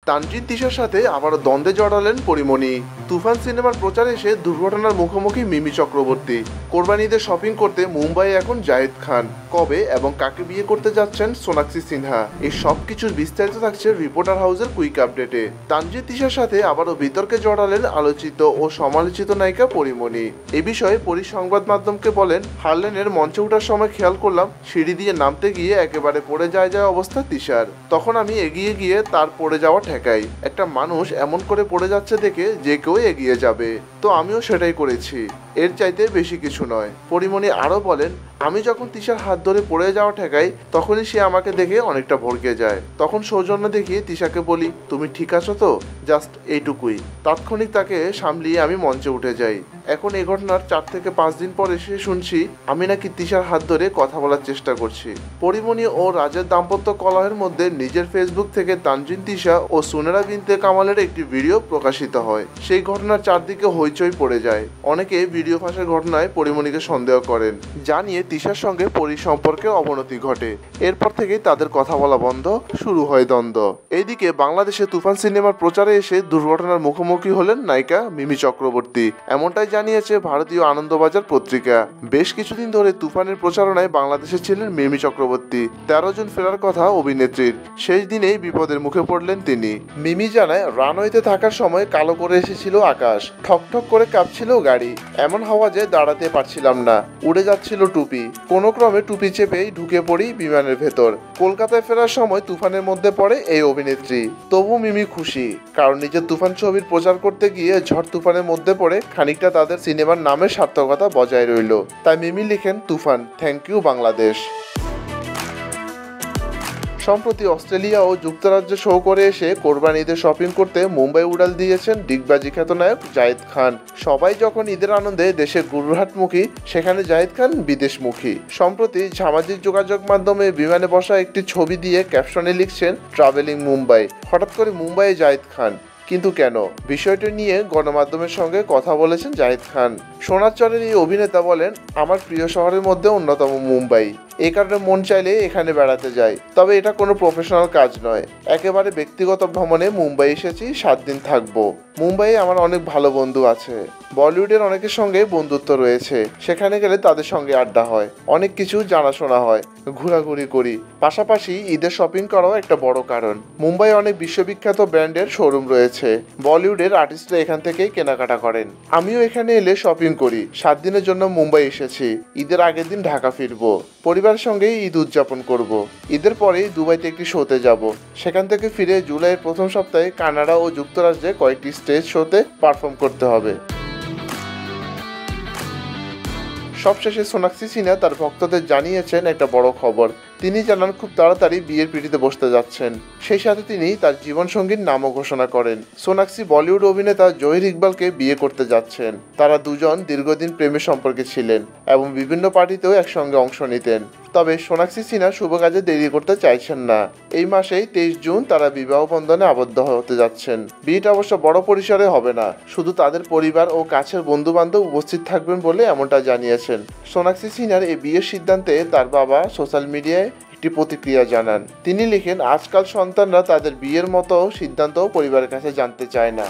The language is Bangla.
তানজিন তিশার সাথে আবারও দ্বন্দ্বে জড়ালেন পরিমণি। তুফান সিনেমার প্রচারে এসে দুর্ঘটনার মুখোমুখি মিমি চক্রবর্তী। কোরবানি ঈদে শপিং করতে মুম্বাই এখন জায়েদ খান। কবে এবং কাকে বিয়ে করতে যাচ্ছেন সোনাক্ষী সিনহা, এই সব কিছুর বিস্তারিত থাকছে রিপোর্টার হাউসের কুইক আপডেটে। তানজিন তিশার সাথে আবারও বিতর্কে জড়ালেন আলোচিত ও সমালোচিত নায়িকা পরিমণি। এ বিষয়ে পরি সংবাদ মাধ্যমকে বলেন, হারলেনের মঞ্চে ওঠার সময় খেয়াল করলাম সিঁড়ি দিয়ে নামতে গিয়ে একেবারে পড়ে যায় অবস্থা তিশার। তখন আমি এগিয়ে গিয়ে তার পড়ে যাওয়া ঠেকাই। একটা মানুষ এমন করে পড়ে যাচ্ছে দেখে যে কেউ এগিয়ে যাবে, তো আমিও সেটাই করেছি, এর চাইতে বেশি কিছু নয়। পরিমণি আরও বলেন, আমি যখন তিশার হাত ধরে পড়ে যাওয়া ঠেকাই তখনই সে আমাকে দেখে অনেকটা ভড়কে যায়। তখন সৌজন্য দেখিয়ে তিশাকে বলি, তুমি ঠিক আছো তো, জাস্ট এইটুকুই। তাৎক্ষণিক তাকে সামলিয়ে আমি মঞ্চে উঠে যাই। এখন এই ঘটনার 4 থেকে 5 দিন পর এসে শুনছি আমি নাকি তিশার হাত ধরে কথা বলার চেষ্টা করছি। পরিমণি ও রাজের দাম্পত্য কলহের মধ্যে নিজের ফেসবুক থেকে তানজিন তিশা ও সুনেরা বিনতে কামালের একটি ভিডিও প্রকাশিত হয়। সেই ঘটনার চারদিকে হইচই পড়ে যায়। অনেকে ভিডিও ফাঁসের ঘটনায় পরিমণিকে সন্দেহ করেন, যা নিয়ে তিশার সঙ্গে পরি সম্পর্কের অবনতি ঘটে। এরপর থেকেই তাদের কথা বলা বন্ধ, শুরু হয় দ্বন্দ্ব। এইদিকে বাংলাদেশে তুফান সিনেমার প্রচারে এসে দুর্ঘটনার মুখোমুখি হলেন নায়িকা মিমি চক্রবর্তী। এমনটাই জানিয়েছে ভারতীয় আনন্দবাজার পত্রিকা। বেশ কিছুদিন ধরে তুফানের প্রচারণায় বাংলাদেশে ছিলেন মিমি চক্রবর্তী। 13 জন ফেরার কথা অভিনেত্রীর, শেষ দিনেই বিপদের মুখে পড়লেন তিনি। মিমি জানায়, রানওয়েতে থাকার সময় কালো করে এসেছিল আকাশ, ঠকঠক করে কাঁপছিল গাড়ি, এমন হাওয়া যে দাঁড়াতে পারছিলাম না, উড়ে যাচ্ছিল টুপি। কোনো ক্রমে টুপি চেপেই ঢুকে পড়ি বিমানের ভেতর। কলকাতায় ফেরার সময় তুফানের মধ্যে পড়ে এই অভিনেত্রী। তবু মিমি খুশি, কারণ নিজের তুফান ছবির প্রচার করতে গিয়ে ঝড় তুফানের মধ্যে পড়ে খানিকটা তাদের সিনেমার নামের সার্থকতা বজায় রইল। তাই মিমি লিখেন, তুফান, থ্যাংক ইউ বাংলাদেশ। সম্প্রতি অস্ট্রেলিয়া ও যুক্তরাজ্যে শো করে এসে কোরবানি ঈদে শপিং করতে মুম্বাই উড়াল দিয়েছেন ডিগবাজি খ্যাত নায়ক জায়েদ খান। সবাই যখন ঈদের আনন্দে দেশের গুজরাটমুখী, সেখানে জায়েদ খান বিদেশমুখী। সম্প্রতি সামাজিক যোগাযোগ মাধ্যমে বিমানে বসা একটি ছবি দিয়ে ক্যাপশনে লিখছেন, ট্রাভেলিং মুম্বাই। হঠাৎ করে মুম্বাইয়ে জায়েদ খান, কিন্তু কেন? বিষয়টি নিয়ে গণমাধ্যমের সঙ্গে কথা বলেছেন জায়েদ খান। সোনার চরের এই অভিনেতা বলেন, আমার প্রিয় শহরের মধ্যে অন্যতম মুম্বাই, এই কারণে মন চাইলে এখানে বেড়াতে যাই। তবে এটা কোনো প্রফেশনাল কাজ নয়, একেবারে ব্যক্তিগত ভ্রমণে মুম্বাই এসেছি, 7 দিন থাকবো। মুম্বাইয়ে আমার অনেক ভালো বন্ধু আছে, বলিউডের অনেকের সঙ্গে বন্ধুত্ব রয়েছে, সেখানে গেলে তাদের সঙ্গে আড্ডা হয়, অনেক কিছু জানাশোনা হয়, ঘোরাঘুরি করি। পাশাপাশি ঈদের শপিং করাও একটা বড় কারণ। মুম্বাই অনেক বিশ্ববিখ্যাত ব্র্যান্ডের শোরুম রয়েছে, বলিউডের আর্টিস্টরা এখান থেকেই কেনাকাটা করেন। আমিও এখানে এলে শপিং করি। 7 দিনের জন্য মুম্বাই এসেছি, ঈদের আগের দিন ঢাকা ফিরবো, পরিবারের সঙ্গে ঈদ উদযাপন করব। ঈদের পরেই দুবাইতে একটি শোতে যাব, সেখান থেকে ফিরে জুলাইয়ের প্রথম সপ্তাহে কানাডা ও যুক্তরাজ্যে কয়েকটি স্টেজ শোতে পারফর্ম করতে হবে। সবশেষে সোনাক্ষী সিনহা তার ভক্তদের জানিয়েছেন একটা বড় খবর। তিনি জানান খুব তাড়াতাড়ি বিয়ের পিঁড়িতে বসতে যাচ্ছেন। সেই সাথে তিনি তার জীবনসঙ্গীর নামও ঘোষণা করেন। সোনাক্ষী বলিউড অভিনেতা জহির ইকবালকে বিয়ে করতে যাচ্ছেন। তারা দুজন দীর্ঘদিন প্রেমের সম্পর্কে ছিলেন এবং বিভিন্ন পার্টিতেও একসঙ্গে অংশ নিতেন। তবে সোনাক্ষী সিনহা শুভ কাজে দেরি করতে চাইছেন না। এই মাসেই 23 জুন তারা বিবাহ বন্ধনে আবদ্ধ হতে যাচ্ছেন। বিয়েটা অবশ্য বড় পরিসরে হবে না, শুধু তাদের পরিবার ও কাছের বন্ধু বান্ধব উপস্থিত থাকবেন বলে এমনটা জানিয়েছেন। সোনাক্ষী সিনহার এই বিয়ের সিদ্ধান্তে তার বাবা সোশ্যাল মিডিয়ায় একটি প্রতিক্রিয়া জানান। তিনি লিখেন, আজকাল সন্তানরা তাদের বিয়ের মতো সিদ্ধান্তও পরিবারের কাছে জানতে চায় না।